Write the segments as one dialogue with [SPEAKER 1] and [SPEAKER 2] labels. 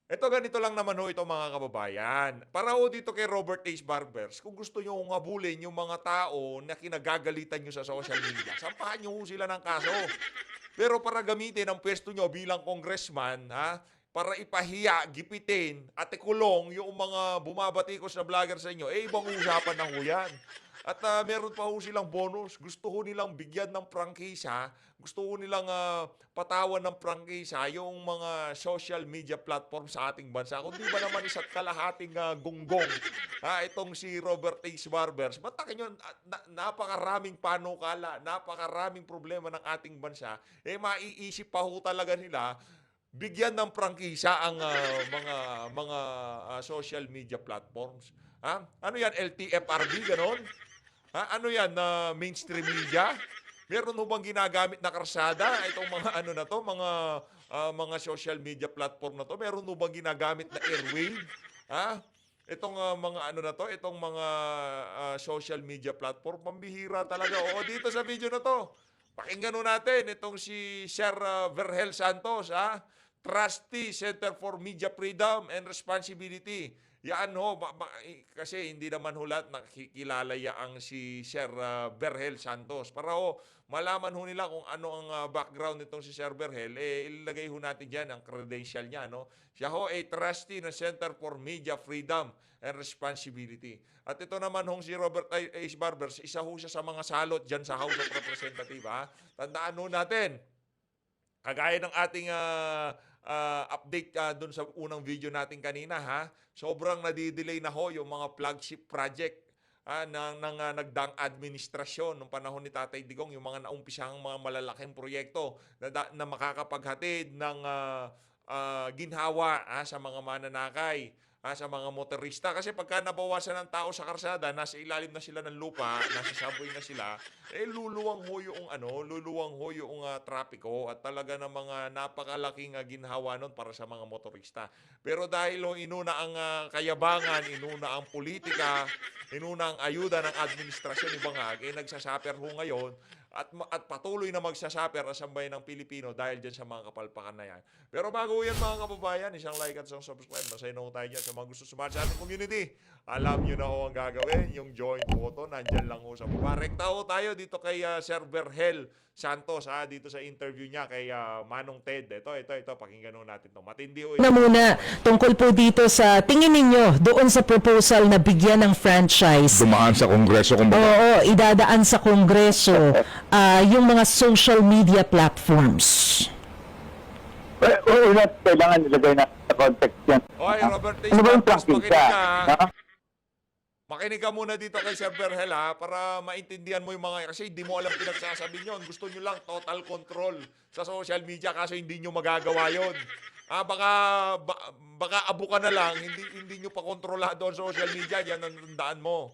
[SPEAKER 1] Ito ganito lang naman ho ito mga kababayan. Para ho dito kay Robert H. Barbers, kung gusto nyo hong habulin yung mga tao na kinagagalitan nyo sa social media, sampahan nyo ho sila ng kaso. Pero para gamitin ang pwesto nyo bilang congressman, ha, para ipahiya, gipitin, at ikulong yung mga bumabatikos na vlogger sa inyo, eh ibang usapan na ho yan. At meron pa ho silang bonus. Gusto ho nilang bigyan ng prangkisa. Gusto ho nilang patawan ng prangkisa yung mga social media platform sa ating bansa. Kung di ba naman isa't kalahating gunggong itong si Robert H. Barbers. Batakin nyo, napakaraming panukala, napakaraming problema ng ating bansa. Eh maiisip pa ho talaga nila bigyan ng prangkisa ang mga social media platforms. Ha? Ano yan? LTFRB, ganon? Ha? Ano yan? Mainstream media? Meron ho bang ginagamit na karsada? Itong mga ano na to, mga social media platform na to, meron ho bang ginagamit na airwave? Ha? Itong mga ano na to, itong mga social media platform, pambihira talaga. Oo, dito sa video na to, pakinggan ho natin itong si Sir Verhel Santos, ha? Trustee Center for Media Freedom and Responsibility. Yan ho, kasi hindi naman ho lahat nakikilala yaang si Sir Verhel Santos. Para ho, malaman ho nila kung ano ang background nitong si Sir Verhel, eh ilagay ho natin dyan ang credential niya, no? Siya ho ay trustee ng Center for Media Freedom and Responsibility. At ito naman hong si Robert H. Barbers, isa ho siya sa mga salot dyan sa House of Representatives, ha? Tandaan ho natin, kagaya ng ating update doon sa unang video natin kanina, ha, sobrang nadidelay na ho yung mga flagship project ng nagdaang administrasyon nung panahon ni Tatay Digong, yung mga naumpisang mga malalaking proyekto na makakapaghatid ng ginhawa sa mga mananakay, sa mga motorista. Kasi pagka nabawasan ng tao sa karsada, nasa ilalim na sila ng lupa, nasa subway na sila, eh luluwang ho yung trapiko at talaga ng mga napakalaking ginhawa nun para sa mga motorista. Pero dahil ho inuna ang kayabangan, inuna ang politika, inuna ang ayuda ng administrasyon ni Bangag, eh nagsasaper ho ngayon at patuloy na magsasaper ang sambayan ng Pilipino dahil dyan sa mga kapalpakan na yan. Pero bago yan mga kababayan, isang like at isang subscribe. Masaya na ho tayo dyan sa mga gusto sumali sa ating community. Alam nyo na ho ang gagawin. Yung join button, nandyan lang ho sa baba. Rekta ho tayo dito kay Sir Verhel Santos, dito sa interview niya kay Manong Ted. Ito, pakinggan ho natin to. Matindi ho
[SPEAKER 2] Na
[SPEAKER 1] ito.
[SPEAKER 2] muna, tungkol po dito sa tingin ninyo doon sa proposal na bigyan ng franchise.
[SPEAKER 3] Dumaan sa Kongreso kumbaga.
[SPEAKER 2] Oo, idadaan sa Kongreso yung mga social media platforms.
[SPEAKER 4] Una, kailangan ilagay na sa context yan.
[SPEAKER 1] Oy, Robert T.
[SPEAKER 4] Ano ba yung
[SPEAKER 1] Santos, makinig
[SPEAKER 4] prangkisa?
[SPEAKER 1] ka.
[SPEAKER 4] Ha?
[SPEAKER 1] Makinig ka muna dito kay Sir Verhel para maintindihan mo yung mga, kasi hindi mo alam pinagsasabi nyo. Gusto nyo lang total control sa social media kaso hindi nyo magagawa yon. Baka abo ka na lang, hindi nyo pa kontrolado ang social media, yan ang tandaan mo.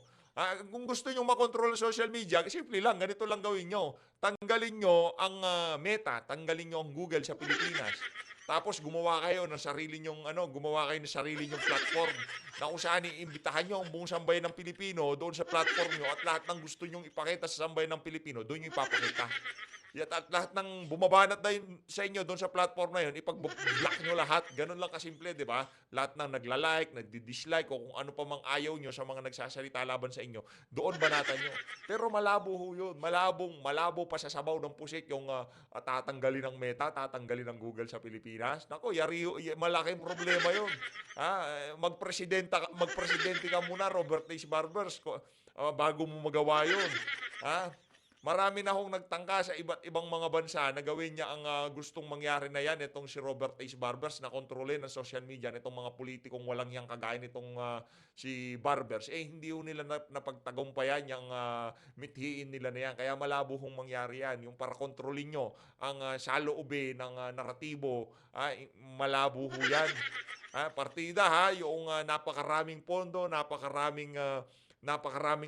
[SPEAKER 1] Kung gusto nyo makontrol ang social media, simple lang, ganito lang gawin nyo. Tanggalin nyo ang Meta, tanggalin nyo ang Google sa Pilipinas. Tapos gumawa kayo ng sarili nyong platform na kung saan iimbitahan nyo ang buong sambayan ng Pilipino doon sa platform nyo at lahat ng gusto nyong ipakita sa sambayan ng Pilipino, doon nyo ipapakita. At lahat ng bumabanat na yun sa inyo doon sa platform na yun, ipag-block nyo lahat. Ganun lang kasimple, di ba? Lahat ng nagla-like, nagdi-dislike, o kung ano pa mang ayaw nyo sa mga nagsasalita laban sa inyo, doon banatan nyo. Pero malabo ho yun. Malabo pa sa sabaw ng pusit yung tatanggalin ng Meta, tatanggalin ng Google sa Pilipinas. Nako, malaking problema yun. Magpresidente ka muna, Robert H. Barbers, bago mo magawa yun. Marami na hong nagtangka sa iba't ibang mga bansa na gawin niya ang gustong mangyari na yan. Itong si Robert H. Barbers na kontrolin ang social media nitong mga politikong walang hiyang kagaya nitong si Barbers. Eh, hindi ho nila napagtagumpayan yung mithiin nila na yan. Kaya malabo hong mangyari yan. Yung para kontrolin nyo ang saloobe ng naratibo, malabo ho yan. Partida yung napakaraming pondo, napakaraming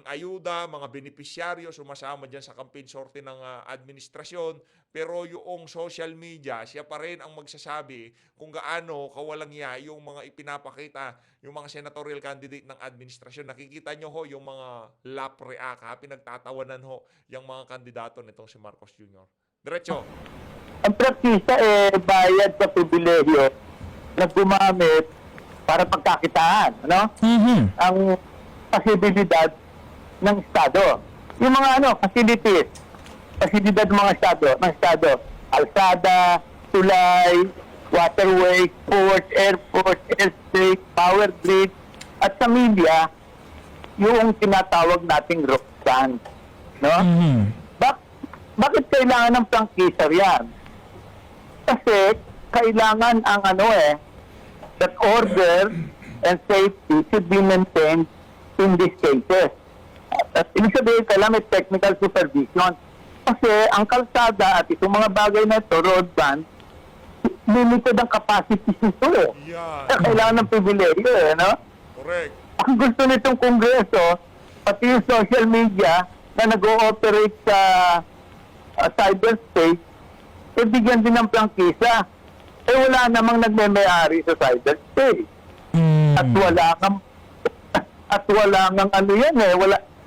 [SPEAKER 1] ayuda, mga benepisyaryo sumasama dyan sa campaign sorte ng administrasyon. Pero yung social media, siya pa rin ang magsasabi kung gaano kawalang iya yung mga ipinapakita, yung mga senatorial candidate ng administrasyon. Nakikita nyo ho yung mga lap react, pinagtatawanan ho yung mga kandidato nitong si Marcos Jr. Diretso.
[SPEAKER 4] Ang praktisa bayad sa pribilehyo na gumamit para pagkakitaan, ano? Ang posibilidad ng Estado. Yung mga facilities, pasilidad ng mga Estado, alsada, tulay, waterways, ports, airports, airspace, power grid, at sa media, yung tinatawag nating roxan. No? Bakit kailangan ng prangkisa yan? Kasi kailangan ang that order and safety should be maintained in these cases. At ibig sabihin, kailangan may technical supervision. Kasi ang kalsada at itong mga bagay na ito, road ban, limited ang capacity nito eh.
[SPEAKER 1] Yan.
[SPEAKER 4] Kaya kailangan ng privilege no?
[SPEAKER 1] Correct.
[SPEAKER 4] Ang gusto nitong Kongreso, pati yung social media na nag-ooperate sa cyberspace, bigyan din ng prangkisa. Wala namang nagme-may-ari sa cyberspace. At wala ngang yan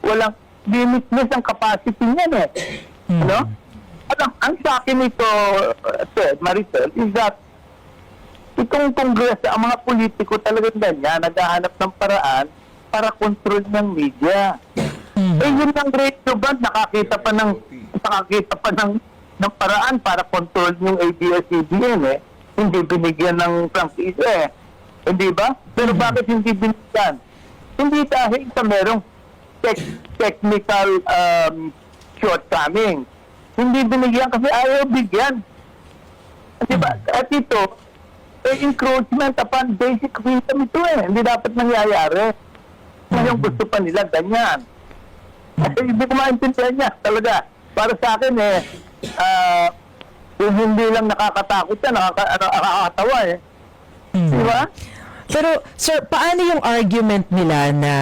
[SPEAKER 4] walang limitless ang capacity niyan ano? Ang sa akin ito, Maricel, is that itong Kongreso, ang mga politiko talagang ganyan, naghahanap ng paraan para control ng media. Yun ang radio band, nakakita pa ng paraan para control yung ABS-CBN Hindi binigyan ng prangkisa Hindi ba? Pero bakit hindi binigyan? Hindi dahil sa merong technical shortcoming. Hindi binigyan kasi ayaw bigyan. Diba? At ito, encroachment upon basic freedom ito Hindi dapat nangyayari. Ngayon gusto pa nila ganyan. Kasi hindi ko maintindihan niya talaga. Para sa akin kung hindi lang nakakatakot yan, nakakatawa Diba?
[SPEAKER 2] Pero, sir, paano yung argument nila na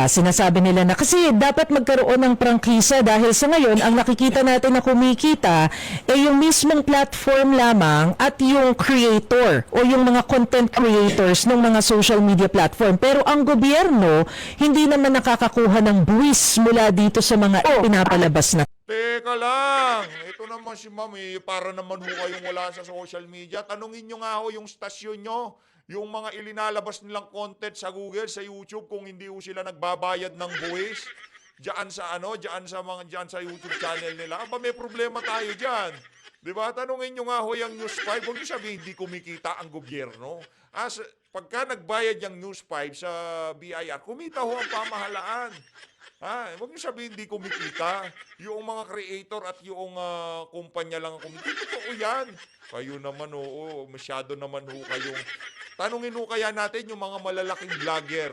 [SPEAKER 2] sinasabi nila na kasi dapat magkaroon ng prangkisa dahil sa ngayon, ang nakikita natin na kumikita yung mismong platform lamang at yung creator o yung mga content creators ng mga social media platform. Pero ang gobyerno, hindi naman nakakakuha ng buwis mula dito sa mga pinapalabas na.
[SPEAKER 1] Teka lang. Ito naman si Mami, para naman ho kayong wala sa social media. Tanungin nyo nga ho yung stasyon nyo. Yung mga ilinalabas nilang content sa Google, sa YouTube, kung hindi ho sila nagbabayad ng buwis. Diyan sa YouTube channel nila. Aba, may problema tayo diyan. 'Di ba? Tanungin niyo nga ho yung News 5, huwag niyo sabihin hindi kumikita ang gobyerno. Pagka nagbayad yung News 5 sa BIR, kumita ho ang pamahalaan. Huwag niyo sabihin hindi kumikita. Yung mga creator at yung kumpanya lang ang kumikita. Totoo yan. Kayo naman, masyado naman ho kayong... Tanungin ho kaya natin yung mga malalaking vlogger,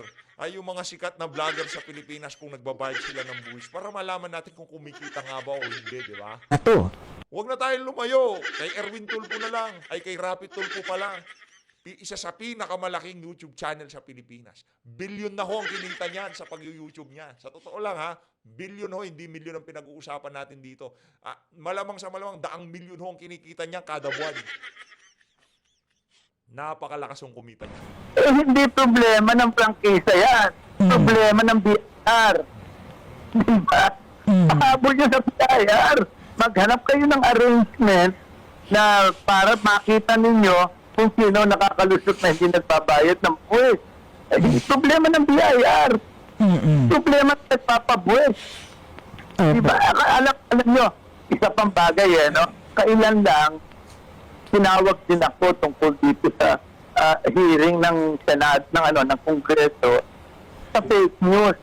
[SPEAKER 1] yung mga sikat na vlogger sa Pilipinas kung nagbabayad sila ng buwis para malaman natin kung kumikita nga ba o hindi, di ba?
[SPEAKER 2] Ito.
[SPEAKER 1] Huwag na tayong lumayo. Kay Erwin Tulfo na lang. Kay Rapi Tulfo pa lang. Isa sa pinakamalaking YouTube channel sa Pilipinas. Bilyon na ho ang kinita niyan sa pag-YouTube niya. Sa totoo lang bilyon ho, hindi milyon ang pinag-uusapan natin dito. Malamang daang milyon ho ang kinikita niya kada buwan. Napakalakas ang kumita niya.
[SPEAKER 4] Hindi problema ng prangkisa yan. Problema ng BIR. Diba? Pahabol nyo sa BIR. Maghanap kayo ng arrangement na para makita ninyo kung sino nakakalusot na hindi nagbabayad ng buwis. Problema ng BIR. Problema ng nagpapabuwis. Diba? Alam nyo, isa pang bagay kailan lang tinawag din ako tungkol dito sa hearing ng Senado, ng Kongreso sa fake news.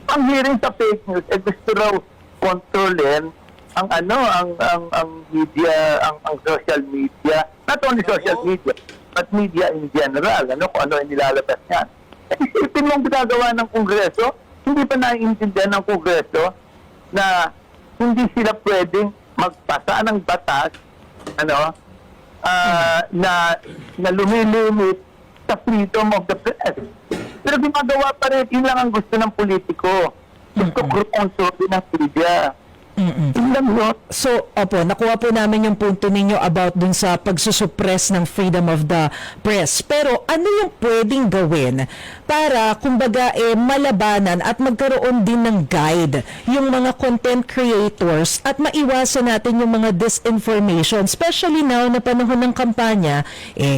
[SPEAKER 4] Ang hearing sa fake news, gusto raw kontrolin ang media, ang social media. Not only social media, but media in general. Kung ano yung nilalabas niyan. Isipin mong ginagawa ng Kongreso, hindi pa naiintindihan ng Kongreso na hindi sila pwedeng magpasa ng batas, na lumilimit sa freedom of the press. Pero ginagawa pa rin, yun lang ang gusto ng politiko. Gusto kontrolin ng media. Yun lang yun.
[SPEAKER 2] So, opo, nakuha po namin yung punto ninyo about dun sa pagsusuppress ng freedom of the press. Pero ano yung pwedeng gawin para, kumbaga, malabanan at magkaroon din ng guide yung mga content creators at maiwasan natin yung mga disinformation, especially now na panahon ng kampanya,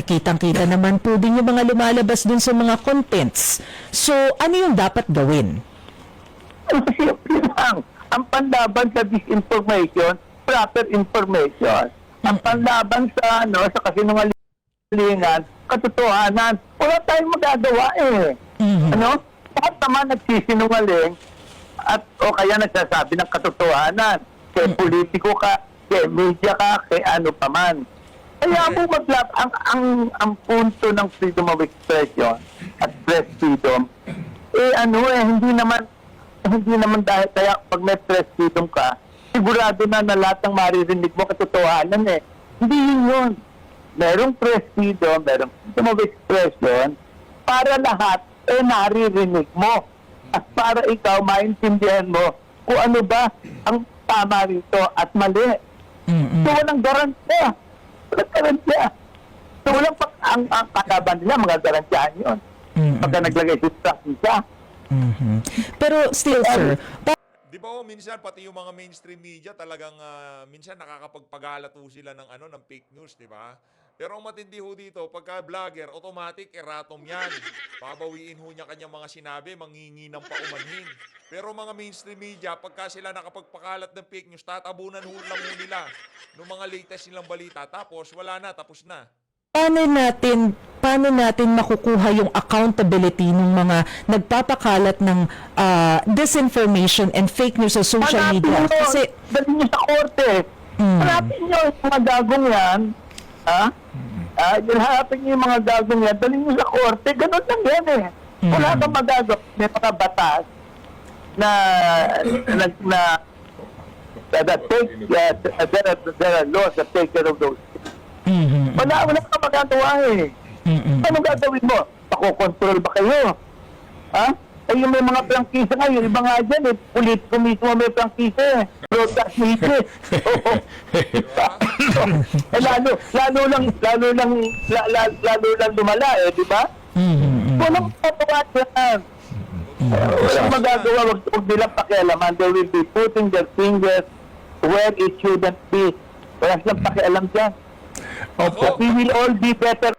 [SPEAKER 2] kitang-kita naman po din yung mga lumalabas dun sa mga contents. So, ano yung dapat gawin?
[SPEAKER 4] Simple lang. Ang panlaban sa disinformation, proper information. Ang panlaban sa sa kasinungalingan, katotohanan, wala tayong magagawa eh. Ano? Lahat naman nagsisinungaling at o kaya nagsasabi ng katotohanan. Kaya politiko ka, kaya media ka, kaya ano pa man. Kaya mo ang punto ng freedom of expression at press freedom, hindi naman dahil kaya pag may press freedom ka, sigurado na lahat ng maririnig mo katotohanan eh. Hindi yun. Merong press freedom, merong freedom of expression para lahat naririnig mo. At para ikaw maintindihan mo kung ano ba ang tama rito at mali. So walang garantiya. Walang garantiya. So walang ang kalaban nila, mga garantiyahan yun. Pagka naglagay siya.
[SPEAKER 2] Pero still, sir,
[SPEAKER 1] Di ba minsan pati yung mga mainstream media talagang minsan nakakapagpagalat ho sila ng ng fake news, di ba? Pero ang matindi ho dito, pagka vlogger, automatic erratum yan. Babawiin ho niya kanyang mga sinabi, mangingi ng paumanhin. Pero mga mainstream media, pagka sila nakapagpakalat ng fake news, tatabunan ho lang ho nila ng mga latest nilang balita. Tapos wala na, tapos na.
[SPEAKER 2] paano natin makukuha yung accountability ng mga nagpapakalat ng disinformation and fake news sa social media? Kasi
[SPEAKER 4] dali nyo sa korte. Hanapin nyo yung mga gagong yan. Hanapin nyo yung mga gagong yan. Dali nyo sa korte. Ganun lang yan eh. Wala kang magagawa. May mga batas na there are laws that take care of those. Wala kang magagawa eh. Ano gagawin mo? Pakokontrol ba kayo? Yung may mga prangkisa nga, yung iba nga dyan eh, politiko mismo may prangkisa eh. Broadcast media. Lalo lang lumala eh, di ba? Walang magagawa dyan. Walang magagawa, wag nilang pakialaman. They will be putting their fingers where it shouldn't be. Wala silang pakialam dyan. We will all be better.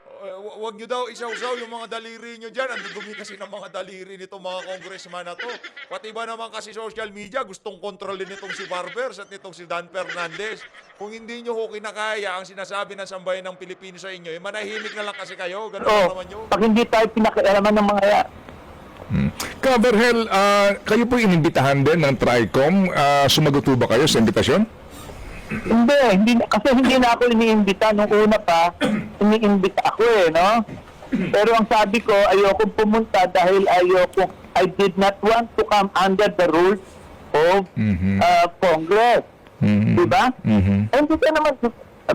[SPEAKER 1] Huwag nyo daw isaw-saw yung mga daliri nyo dyan. Ang dudumi kasi ng mga daliri nitong mga congressman na to. Pati ba naman kasi social media, gustong kontrolin nitong si Barbers at nitong si Dan Fernandez. Kung hindi nyo ho kinakaya ang sinasabi ng sambayan ng Pilipino sa inyo, manahimik na lang kasi kayo. Ganun naman nyo.
[SPEAKER 4] Pag hindi tayo pinakialaman ng mga yan.
[SPEAKER 3] Kaberhel, kayo po inimbitahan din ng TRICOM. Sumagot po ba kayo sa imbitasyon?
[SPEAKER 4] Hindi kasi hindi na ako iniimbita. Nung una pa, iniimbita ako no? Pero ang sabi ko, ayoko pumunta dahil I did not want to come under the rules of Congress. Diba? Hindi ka naman,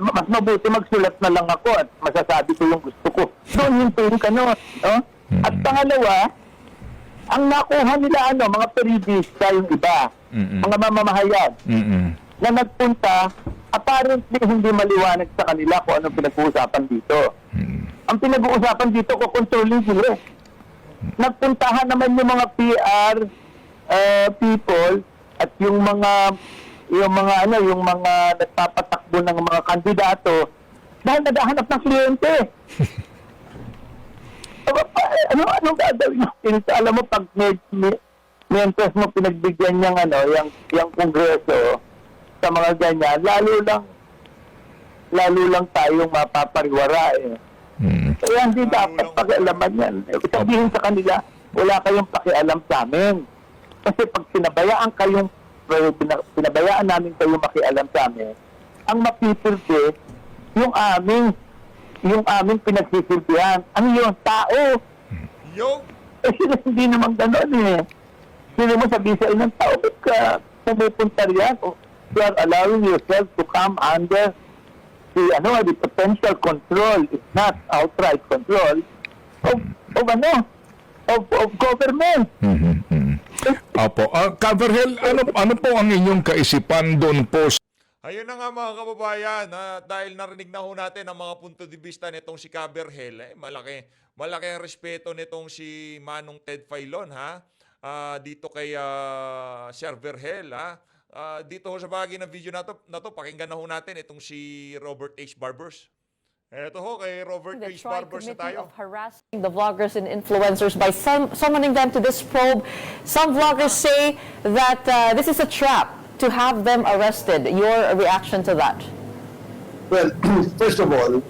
[SPEAKER 4] mas mabuti magsulat na lang ako at masasabi ko yung gusto ko. Doon hintuin ka no? At pangalawa, ang nakuha nila mga periodista yung iba, mga mamamahayag, na nagpunta, apparently hindi maliwanag sa kanila kung anong pinag-uusapan dito. Ang pinag-uusapan dito, kukontrolin sila. Nagpuntahan naman yung mga PR people at yung mga nagpapatakbo ng mga kandidato dahil naghahanap ng kliyente. Anong gagawin natin? Alam mo, pag may interest mo pinagbigyan yung kongreso sa mga ganyan, lalo lang tayong mapapariwara eh. Kaya hindi dapat pakialaman yan. Sabihin sa kanila, wala kayong pakialam sa amin. Kasi pag pinabayaan namin kayong makialam sa amin, ang mapipirde, yung aming pinagsisilbihan. Ano yun? Tao. Kasi hindi naman gano'n eh. Hindi mo sabihin sa ilang tao, ba't ka pumupunta riyan? You are allowing yourself to come under the potential control, if not outright control, of government.
[SPEAKER 3] Opo. Coverhell, ano po ang inyong kaisipan doon po?
[SPEAKER 1] Ayun na nga mga kababayan, dahil narinig na ho natin ang mga punto de vista nitong si Caberhel, malaki ang respeto nitong si Manong Ted Filon, ha? Dito kay Sir Verhel, ha? Dito ho sa bahagi ng video na to, pakinggan na ho natin itong si Robert H. Barbers. Eto ho, kay Robert
[SPEAKER 5] The
[SPEAKER 1] H.
[SPEAKER 5] Troy
[SPEAKER 1] Barbers na
[SPEAKER 5] Committee
[SPEAKER 1] tayo.
[SPEAKER 5] of harassing the vloggers and influencers by summoning them to this probe. Some vloggers say that this is a trap to have them arrested. Your reaction to that?
[SPEAKER 6] Well, first of all,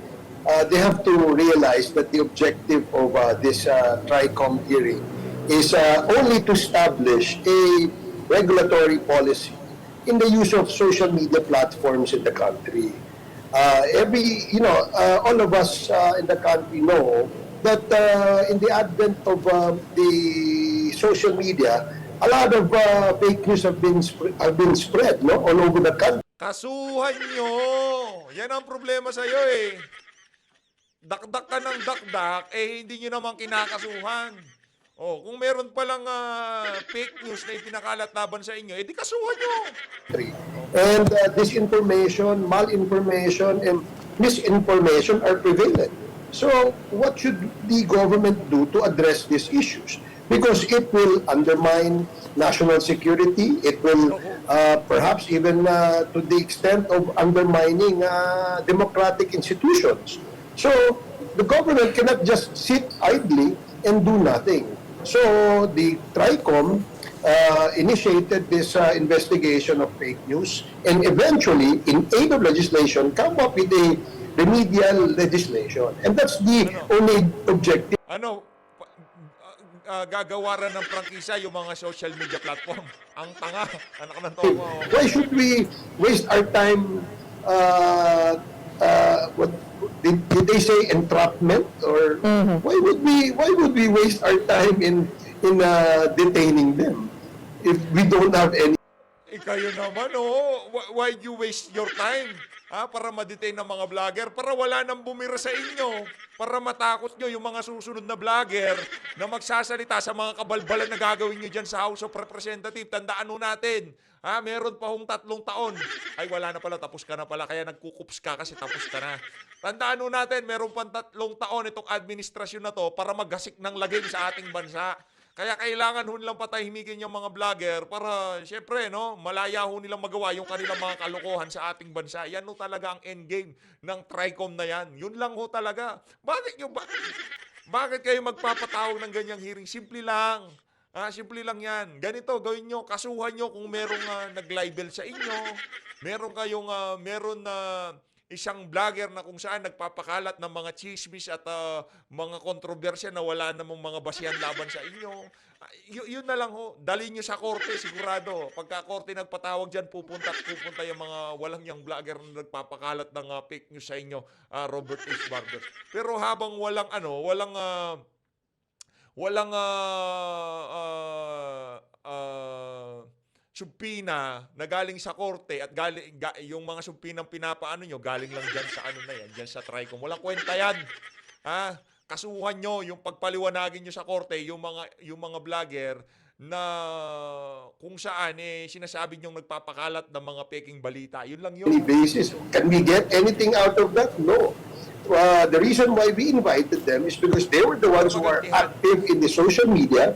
[SPEAKER 6] they have to realize that the objective of this TRICOM hearing is only to establish a regulatory policy in the use of social media platforms in the country. All of us in the country know that in the advent of the social media, a lot of fake news have been spread, no, all over the country.
[SPEAKER 1] Kasuhan nyo! Yan ang problema sa'yo eh. Dakdak ka ng dakdak, hindi nyo naman kinakasuhan. Kung meron palang fake news na ipinakalat laban sa inyo, di kasuhan nyo.
[SPEAKER 6] And disinformation, malinformation, and misinformation are prevalent. So what should the government do to address these issues? Because it will undermine national security. It will perhaps even to the extent of undermining democratic institutions. So the government cannot just sit idly and do nothing. So the TRICOM initiated this investigation of fake news and eventually, in aid of legislation, come up with a remedial legislation. And that's the only objective.
[SPEAKER 1] Gagawaran ng prangkisa yung mga social media platform. Ang tanga, anak ng tongo.
[SPEAKER 6] Why should we waste our time? What did they say? Entrapment, or why would we waste our time in detaining them if we don't have any?
[SPEAKER 1] Kayo naman, why you waste your time? Para ma-detain ng mga vlogger, para wala nang bumira sa inyo, para matakot nyo yung mga susunod na vlogger na magsasalita sa mga kabalbalan na gagawin nyo dyan sa House of Representatives. Tandaan nun natin, meron pa hong 3 taon. Ay, wala na pala, tapos ka na pala, kaya nagkukups ka kasi tapos ka na. Tandaan nun natin, meron pa 3 taon itong administrasyon na to para maggasik ng lagim sa ating bansa. Kaya kailangan ho nilang patahimikin yung mga vlogger para, syempre, malaya ho nilang magawa yung kanilang mga kalokohan sa ating bansa. Yan ho talaga ang endgame ng TRICOM na yan. Yun lang ho talaga. Bakit kayo magpapatawag ng ganyang hearing? Simple lang. Simple lang yan. Ganito, gawin nyo, kasuhan nyo kung merong nag-libel sa inyo. Meron isang vlogger na kung saan nagpapakalat ng mga chismis at mga kontrobersya na wala namang mga basihan laban sa inyo. Yun na lang ho. Dali nyo sa korte, sigurado. Pagka korte nagpatawag dyan, pupunta yung mga walang yang vlogger na nagpapakalat ng fake news sa inyo, Robert H. Barbers. Pero habang walang subpina na galing sa korte at yung mga subpinang pinapaano nyo, galing lang dyan sa dyan sa TRICOM. Walang kwenta yan. Kasuhan nyo yung pagpaliwanagin nyo sa korte, yung mga vlogger na kung saan sinasabi nyong nagpapakalat ng mga peking balita. Yun lang yun.
[SPEAKER 6] Basis. Can we get anything out of that? No. The reason why we invited them is because they were the ones who are active in the social media,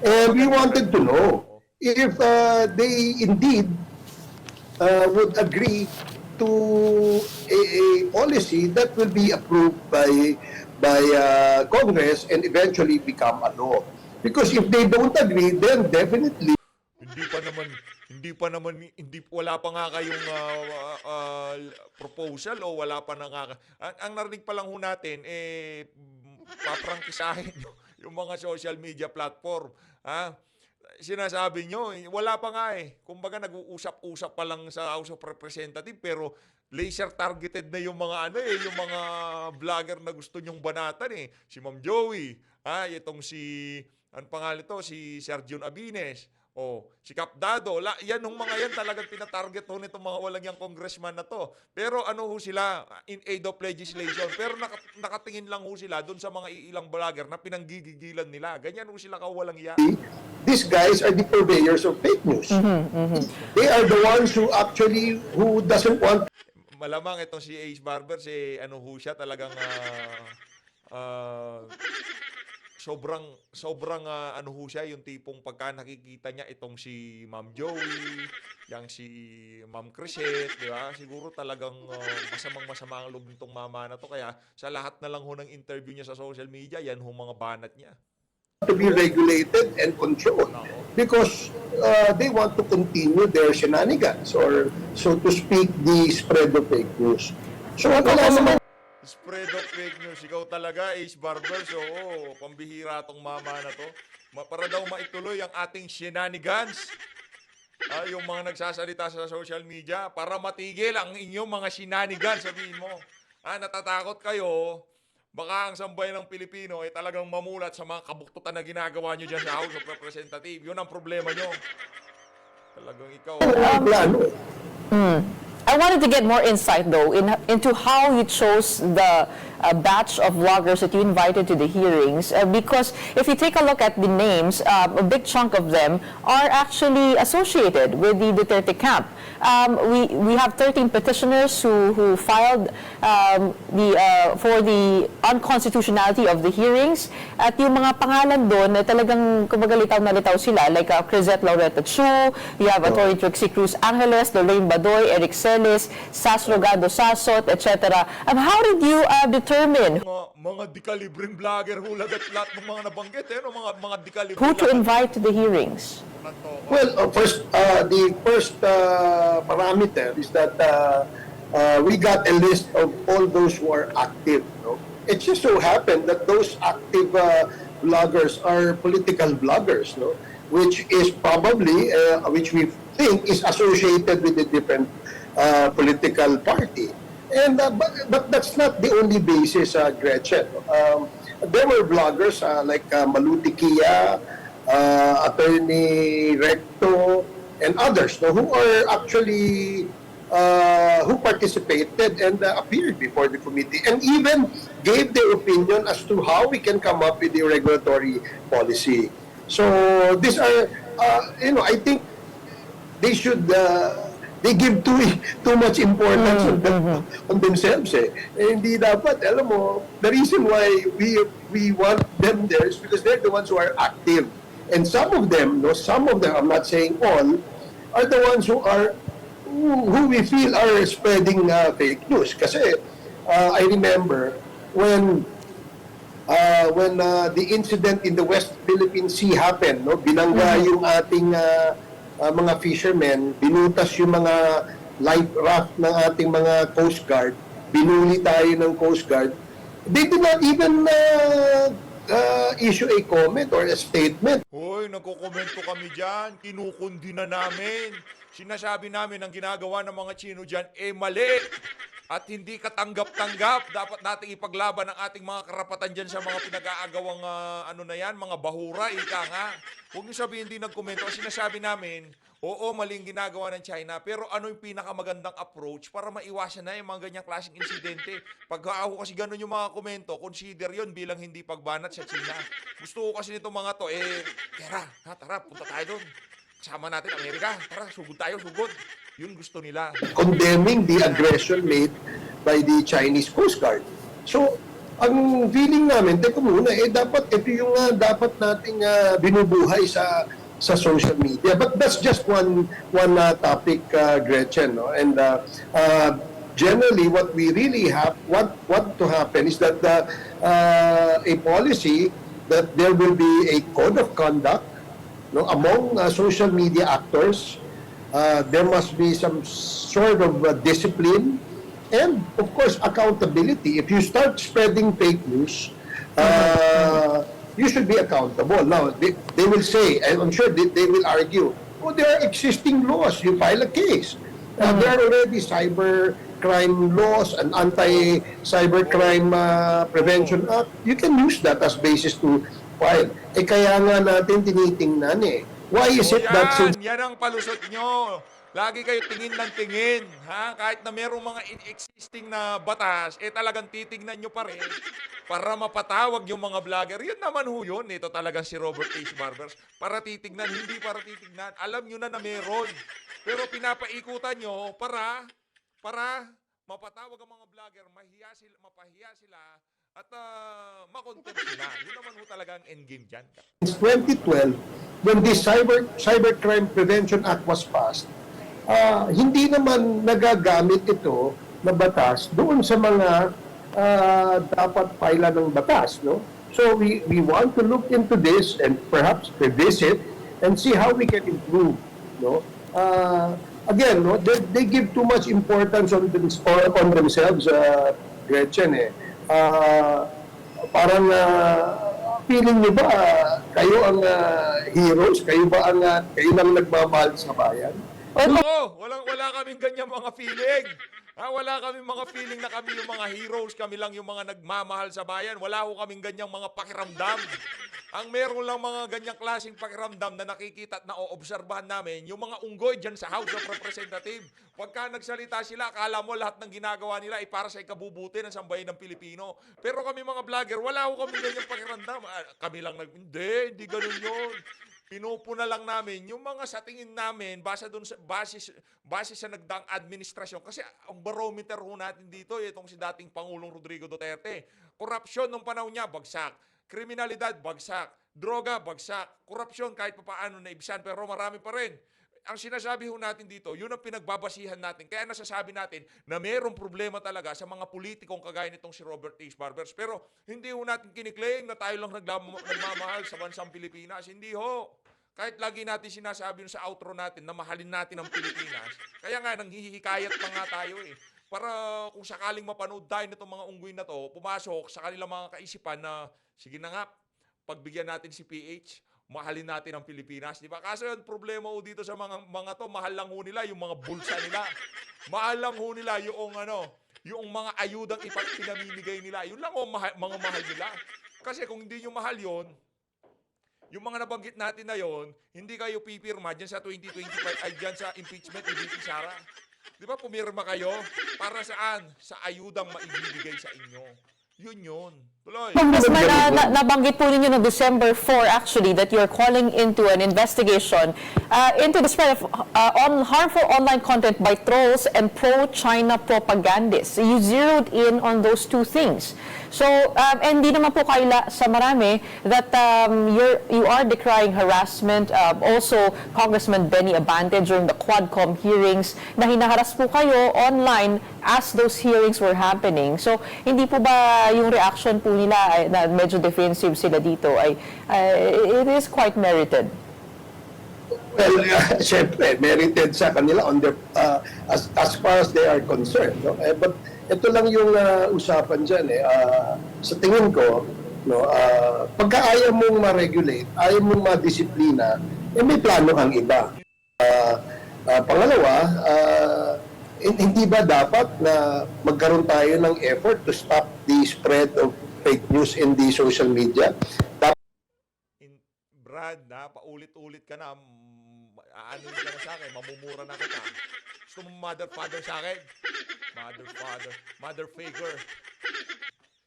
[SPEAKER 6] and we wanted to know if they indeed would agree to a policy that will be approved by Congress and eventually become a law. Because if they don't agree, then definitely
[SPEAKER 1] wala pa nga kayong proposal o wala pa na nga. Ang narinig pa lang ho natin, paprangkisahin yung mga social media platform. Sinasabi nyo, wala pa nga Kumbaga nag-uusap-usap pa lang sa House of Representatives, pero laser targeted na yung mga yung mga vlogger na gusto nyong banatan Si Ma'am Joey, itong si, ano pangalan to, si Sir Jun Abines. Si Capdado, yan ng mga yan talagang pinatarget ho nitong mga walang yang congressman na to. Pero ano ho sila, in aid of legislation. Pero nakatingin lang ho sila doon sa mga ilang vlogger na pinanggigigilan nila. Ganyan ho sila kawalang iya.
[SPEAKER 6] These guys are the purveyors of fake news. They are the ones who doesn't want
[SPEAKER 1] Malamang itong si Ace Barber, si ano ho siya, talagang sobrang ano ho siya, yung tipong pagka nakikita niya itong si Ma'am Joey, yang si Ma'am Crisette, di ba? Siguro talagang masama ang loob nitong mama na to. Kaya sa lahat na lang ho ng interview niya sa social media, yan ho mga banat niya.
[SPEAKER 6] to be regulated and controlled because they want to continue their shenanigans or, so to speak, the spread of fake news. So, wala naman.
[SPEAKER 1] Spread of fake news. Ikaw talaga, Ace Barber. So, pambihira tong mama na to. Para daw maituloy ang ating shenanigans. Yung mga nagsasalita sa social media, para matigil ang inyong mga shenanigans, sabihin mo. Natatakot kayo, baka ang sambayan ng Pilipino ay talagang mamulat sa mga kabuktutan na ginagawa nyo dyan sa House of Representatives. Yun ang problema nyo. Talagang ikaw.
[SPEAKER 6] Plano.
[SPEAKER 5] I wanted to get more insight, though, into how you chose the batch of vloggers that you invited to the hearings, because if you take a look at the names, a big chunk of them are actually associated with the Duterte camp. We have 13 petitioners who filed for the unconstitutionality of the hearings, at yung mga pangalan doon na talagang kumbaga litaw na litaw sila, like Crisette Laureta Chu, you have Atty. Trixie Cruz Angeles, Lorraine Badoy, Eric Celis, Sas Rogado Sasot, etc. How did you determine
[SPEAKER 1] Mga dekalibreng vlogger, hulag at lahat ng mga nabanggit, mga dekalibreng
[SPEAKER 5] who to invite to the hearings?
[SPEAKER 6] Well, the first parameter is that we got a list of all those who are active. No? It just so happened that those active bloggers are political bloggers, no? Which is probably, which we think is associated with a different political party. And but that's not the only basis, Gretchen. There were bloggers like Maluti Kia, Attorney Recto, and others, no, who are actually who participated and appeared before the committee and even gave their opinion as to how we can come up with the regulatory policy. So these are, I think they should. They give too much importance on themselves. Hindi dapat, alam mo, the reason why we want them there is because they're the ones who are active. And some of them, I'm not saying all, are the ones who we feel are spreading fake news. Kasi I remember when the incident in the West Philippine Sea happened, no, binangga yung ating mga fishermen, binutas yung mga life raft ng ating mga Coast Guard, binuli tayo ng Coast Guard. They did not even issue a comment or a statement.
[SPEAKER 1] Hoy, nagko-komento kami dyan. Kinukundi na namin. Sinasabi namin ang ginagawa ng mga Chino dyan, mali. At hindi katanggap-tanggap. Dapat nating ipaglaban ang ating mga karapatan dyan sa mga pinag-aagawang mga bahura, ika nga. Huwag niyo sabihin hindi nagkomento. Sinasabi namin, oo, maling ginagawa ng China, pero ano yung pinakamagandang approach para maiwasan na yung mga ganyang klaseng insidente? Pag ako kasi ganun yung mga komento, consider yon bilang hindi pagbanat sa China. Gusto ko kasi nitong mga to, tara, punta tayo doon. Kasama natin Amerika. Tara, sugod tayo, sugod. Yun gusto nila.
[SPEAKER 6] Condemning the aggression made by the Chinese Coast Guard. So, ang feeling namin, teka muna, dapat ito yung dapat nating binubuhay sa social media. But that's just one topic, Gretchen. No? And generally, what we really want to happen is that a policy that there will be a code of conduct, no, among social media actors. There must be some sort of discipline and, of course, accountability. If you start spreading fake news, you should be accountable. Now, they will say, and I'm sure they will argue, there are existing laws. You file a case. There are already cybercrime laws and anti-cybercrime prevention act. You can use that as basis to file. Kaya nga natin tinitingnan Why is
[SPEAKER 1] O
[SPEAKER 6] it that since
[SPEAKER 1] yan ang palusot nyo. Lagi kayo tingin ng tingin. Ha? Kahit na merong mga existing na batas, talagang titignan nyo pa rin para mapatawag yung mga vlogger. Yun naman ho yun. Ito talaga si Robert H. Barbers. Para titignan, hindi para titignan. Alam nyo na meron. Pero pinapaikutan nyo para mapatawag ang mga vlogger, mapahiya sila, at makontent sila. Yun naman ho talaga ang endgame dyan.
[SPEAKER 6] 2012, when the Cybercrime Prevention Act was passed, hindi naman nagagamit ito na batas doon sa mga dapat paila ng batas, no? So we want to look into this and perhaps revisit and see how we can improve, no? Again, no, they give too much importance on themselves, Gretchen, eh. Parang feeling niyo ba kayo ang heroes? Kayo ba ang kayo lang nagmamahal sa bayan?
[SPEAKER 1] Oo, wala kaming ganyang mga feeling. Wala kaming mga feeling na kami yung mga heroes, kami lang yung mga nagmamahal sa bayan. Wala ho kaming ganyang mga pakiramdam. Ang meron lang mga ganyang klaseng pakiramdam na nakikita at naoobserbahan namin, yung mga unggoy dyan sa House of Representatives. Pagka nagsalita sila, akala mo lahat ng ginagawa nila ay para sa ikabubuti ng sambayan ng Pilipino. Pero kami mga vlogger, wala ho kami ganyang pakiramdam. Kami lang hindi ganun yun. Pinupuna lang namin yung mga sa tingin namin base sa nagdaang administrasyon. Kasi ang barometer ho natin dito, itong si dating Pangulong Rodrigo Duterte. Korupsyon nung panahon niya, bagsak. Kriminalidad, bagsak. Droga, bagsak. Korupsyon, kahit papaano na ibsan, pero marami pa rin. Ang sinasabi ho natin dito, yun ang pinagbabasihan natin. Kaya nasasabi natin na mayroong problema talaga sa mga politikong kagaya nitong si Robert H. Barbers. Pero hindi ho natin kiniklaim na tayo lang nagmamahal sa bansang Pilipinas. Hindi ho. Kahit lagi natin sinasabi sa outro natin na mahalin natin ang Pilipinas. Kaya nga, nanghihikayat pa nga tayo eh. Para kung sakaling mapanood tayo nitong mga unggoy na to, pumasok sa kanilang mga kaisipan na, sige na nga, pagbigyan natin si PH, mahalin natin ang Pilipinas, di ba? Kaso yung problema ho dito sa mga to, mahal lang ho nila yung mga bulsa nila. Mahal lang ho nila yung mga ayudang pinamimigay nila. Yun lang ho mga mahal nila. Kasi kung hindi nyo mahal yon, yung mga nabanggit natin na yon, hindi kayo pipirma dyan sa 2025 ay dyan sa impeachment ni VP Sara. Di ba pumirma kayo? Para saan? Sa ayudang maibibigay sa inyo. Yun. Tuloy.
[SPEAKER 5] Congressman, nabanggit po ninyo no December 4 actually that you're calling into an investigation into the spread of harmful online content by trolls and pro-China propagandists. You zeroed in on those two things. So, and di naman po kaila sa marami that you are decrying harassment. Also, Congressman Benny Abante during the Quadcom hearings na hinaharas po kayo online as those hearings were happening. So, hindi po ba yung reaction po nila na medyo defensive sila dito ay it is quite merited?
[SPEAKER 6] Well, syempre, merited sa kanila on their, as far as they are concerned. No? But ito lang yung usapan dyan. Sa tingin ko, no, pagka ayaw mong ma-regulate, ayaw mong ma-disiplina, may plano kang iba. Pangalawa, hindi ba dapat na magkaroon tayo ng effort to stop the spread of fake news in the social media?
[SPEAKER 1] Brad, paulit-ulit ka na, aanin ka na sa akin, mamumura na kita. Gusto mo mother-father sa akin? Mother-figure.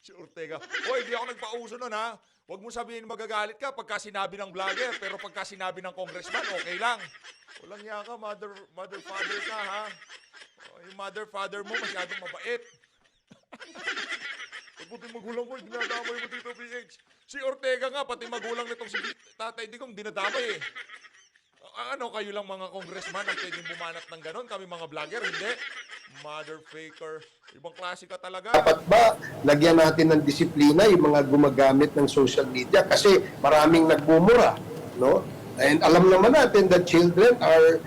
[SPEAKER 1] Si Ortega. Hoy, hindi ako nagpauso nun ha. Huwag mo sabihin magagalit ka pagka sinabi ng vlogger, pero pagka sinabi ng congressman, okay lang. Walang yan ka, mother-father ka ha. Yung mother-father mo masyadong mabait. Pagbuti magulang ko, dinadamay mo dito, PH. Si Ortega nga, pati magulang nitong si Tatay Digong, dinadamay eh. Ano, kayo lang mga congressman ang pwedeng bumanat ng ganon? Kami mga vlogger, hindi. Mother faker. Ibang klase ka talaga.
[SPEAKER 6] Dapat ba lagyan natin ng disiplina yung mga gumagamit ng social media kasi maraming nagmumura, no? And alam naman natin that children are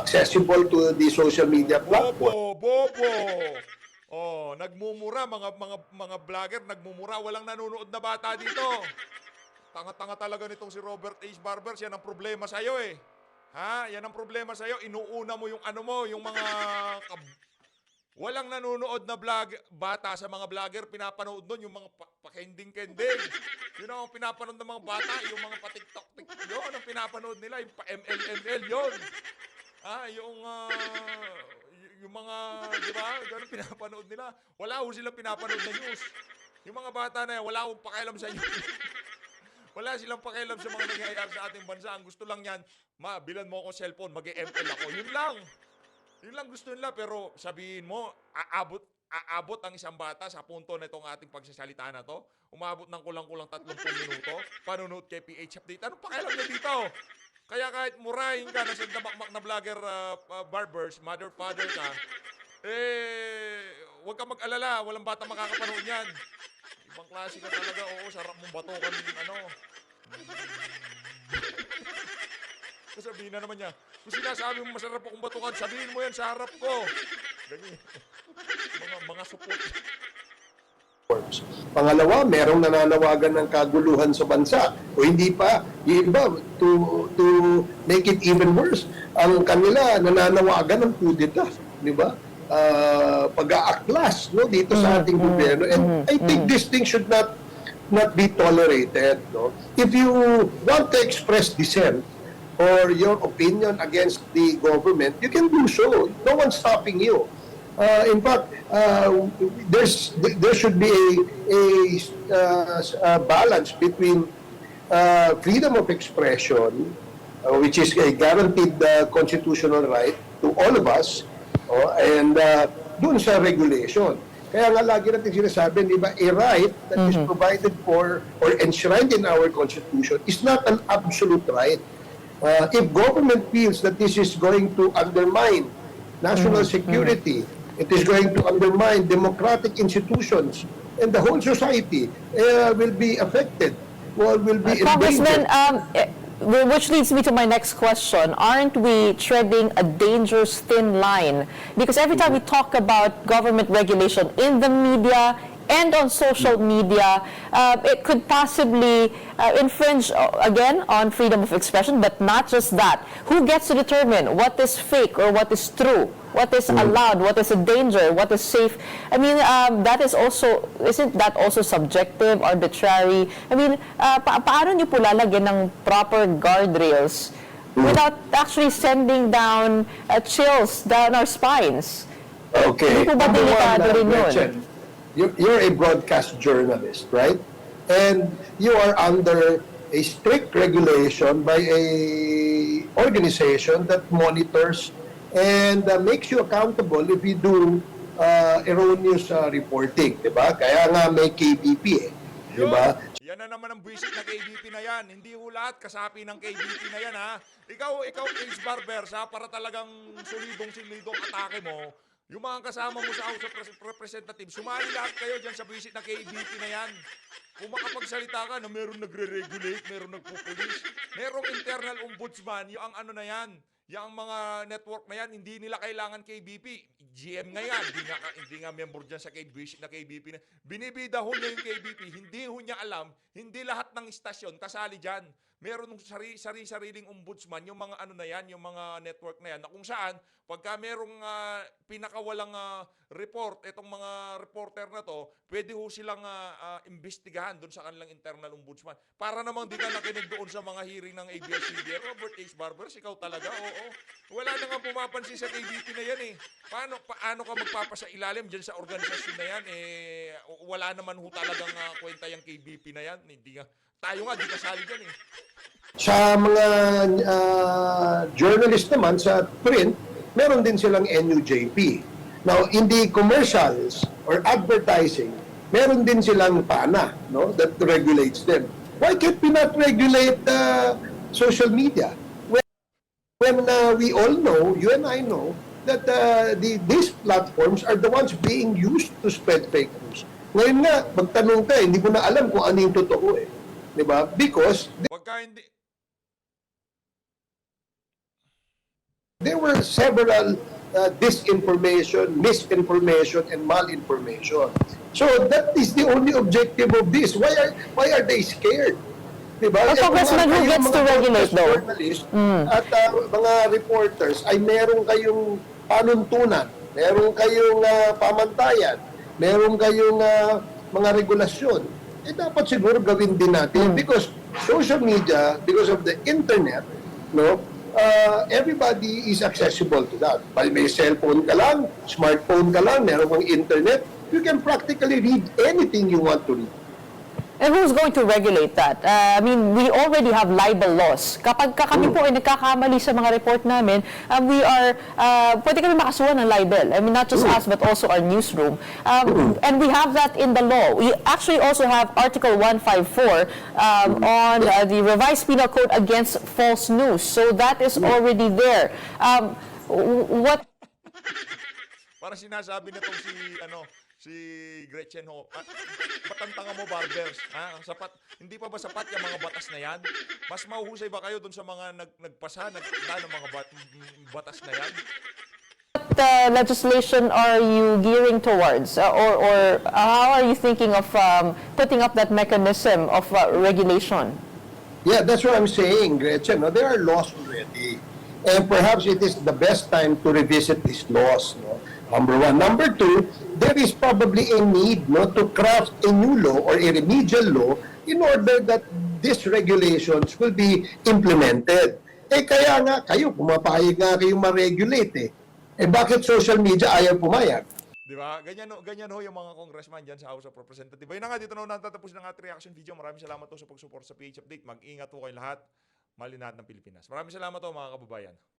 [SPEAKER 6] accessible to the social media platform.
[SPEAKER 1] Bobo. Oh, nagmumura mga vlogger, nagmumura, walang nanonood na bata dito. Tanga-tanga talaga nitong si Robert H. Barbers, yan ang problema sa iyo eh. Ha? Yan ang problema sa iyo. Inuuna mo yung yung mga walang nanonood na bata sa mga vlogger, pinapanood doon yung mga pakending-kending. Yun ang pinapanood ng mga bata, yung mga pa-TikTok, yun ang pinapanood nila, yung pa-ML, yun. Yung mga, di ba, ganun pinapanood nila. Wala ho silang pinapanood na news. Yung mga bata na yan, wala akong pakialam sa inyo. Wala silang pakialam sa mga nangyayari sa ating bansa. Ang gusto lang yan, bilan mo ako cellphone, mag-ML ako. Yun lang. Yun lang gusto nila, pero sabihin mo, aabot ang isang bata sa punto na itong ating pagsasalita na to. Umabot ng kulang-kulang 30 minuto. Panunood kay PH Update. Anong pakialam niya dito? Kaya kahit murahin ka na sa damakmak na vlogger barbers, mother, father ka, huwag ka mag-alala. Walang bata makakapanood yan. Ibang klase ka talaga. Oo, sarap mong batukan, Sabihin na naman niya, kung sinasabi mo masarap akong batukan, sabihin mo yan sa harap ko. Ganyan. Mga support.
[SPEAKER 6] Pangalawa, merong nananawagan ng kaguluhan sa bansa. O hindi pa, yung iba, to make it even worse, ang kanila nananawagan ng kudeta, di ba? Pag-aaklas, no, dito sa ating gobyerno. And I think this thing should not be tolerated, no? If you want to express dissent or your opinion against the government, you can do so. No one's stopping you. In fact, there should be a balance between freedom of expression, which is a guaranteed constitutional right to all of us, and dun sa regulation. Kaya nga lagi natin sinasabi, di ba, a right that is provided for or enshrined in our Constitution is not an absolute right. If government feels that this is going to undermine national security, it is going to undermine democratic institutions, and the whole society will be affected, or will be
[SPEAKER 5] Congressman,
[SPEAKER 6] endangered.
[SPEAKER 5] which leads me to my next question. Aren't we treading a dangerous thin line? Because every time we talk about government regulation in the media and on social media, it could possibly infringe, again, on freedom of expression, but not just that. Who gets to determine what is fake or what is true? What is allowed? What is a danger? What is safe? I mean, that is also, isn't that also subjective, arbitrary? I mean, paano niyo po lalagyan ng proper guardrails without actually sending down chills down our spines?
[SPEAKER 6] Okay.
[SPEAKER 5] Hindi po ba
[SPEAKER 6] Number one,
[SPEAKER 5] delikado rin yun?
[SPEAKER 6] Gretchen, you're a broadcast journalist, right? And you are under a strict regulation by a organization that monitors and makes you accountable if you do erroneous reporting, di ba? Kaya nga may KBP di ba?
[SPEAKER 1] Yan na naman ang buwisit na KBP na yan. Hindi ho lahat kasapi ng KBP na yan, ha? Ikaw, Ace Barbers, ha? Para talagang solidong atake mo. Yung mga kasama mo sa House of Representatives, sumali lahat kayo dyan sa buwisit na KBP na yan. Kung makapagsalita ka na meron nagre-regulate, meron nagpupulis, merong internal ombudsman, yung ano na yan, yung mga network na yan, hindi nila kailangan KBP. GM nga yan, hindi nga member dyan sa KBP na KBP na. Binibida ho niya yung KBP, hindi ho niya alam, hindi lahat ng istasyon kasali dyan. Meron ng sariling ombudsman, yung mga ano na yan, yung mga network na yan, na kung saan, pagka merong pinakawalang report, itong mga reporter na to, pwede ho silang imbestigahan doon sa kanilang internal ombudsman. Para namang di ka nakinig doon sa mga hearing ng ABS-CBN. Robert Ace Barbers, ikaw talaga, oo. Wala na nga pumapansin sa KBP na yan eh. Paano ka magpapasa ilalim dyan sa organisasyon na yan? Wala naman ho talagang kwenta yung KBP na yan. Hindi nga. Tayo nga, di kasali dyan eh.
[SPEAKER 6] Sa mga journalist naman sa print, meron din silang NUJP. Now, in the commercials or advertising, meron din silang PANA, no, that regulates them. Why can't we not regulate social media? When we all know, you and I know, that these platforms are the ones being used to spread fake news. Ngayon nga, magtanong ka, hindi mo na alam kung ano yung totoo eh. Diba? Because
[SPEAKER 1] Pagka hindi,
[SPEAKER 6] there were several disinformation, misinformation, and malinformation. So that is the only objective of this. Why are they scared? Diba?
[SPEAKER 5] Congressman, who gets to regulate though?
[SPEAKER 6] Journalists at mga reporters ay meron kayong panuntunan, meron kayong pamantayan, meron kayong mga regulasyon. dapat siguro gawin din natin because social media, because of the internet, no, everybody is accessible to that. May cellphone ka lang, smartphone ka lang, meron kang internet, you can practically read anything you want to read.
[SPEAKER 5] And who's going to regulate that? I mean, we already have libel laws. Kapag kami po ay nagkakamali sa mga report namin, pwede kami makasuhan ng libel. I mean, not just us, but also our newsroom. And we have that in the law. We actually also have Article 154 on the revised penal code against false news. So that is already there. What
[SPEAKER 1] Parang sinasabi na tong si Gretchen Ho, ba't ang tanga mo, Barbers? Sapat, hindi pa ba sapat yung mga batas na yan? Mas mahuhusay ba kayo dun sa mga nagpasa, ng mga batas na yan?
[SPEAKER 5] legislation are you gearing towards? Or how are you thinking of putting up that mechanism of regulation?
[SPEAKER 6] Yeah, that's what I'm saying, Gretchen. No? There are laws already. And perhaps it is the best time to revisit these laws. No? Number one. Number two, there is probably a need to craft a new law or a remedial law in order that these regulations will be implemented. Kaya nga, kayo, pumapayag nga kayong ma-regulate bakit social media ayaw pumayag?
[SPEAKER 1] Di ba? Ganyan ho yung mga congressman dyan sa House of Representatives. Ayun na nga, dito na natatapos ng ating reaction video. Maraming salamat po sa pag-support sa PH Update. Mag-ingat po kayo lahat. Mahal natin ng Pilipinas. Maraming salamat po mga kababayan.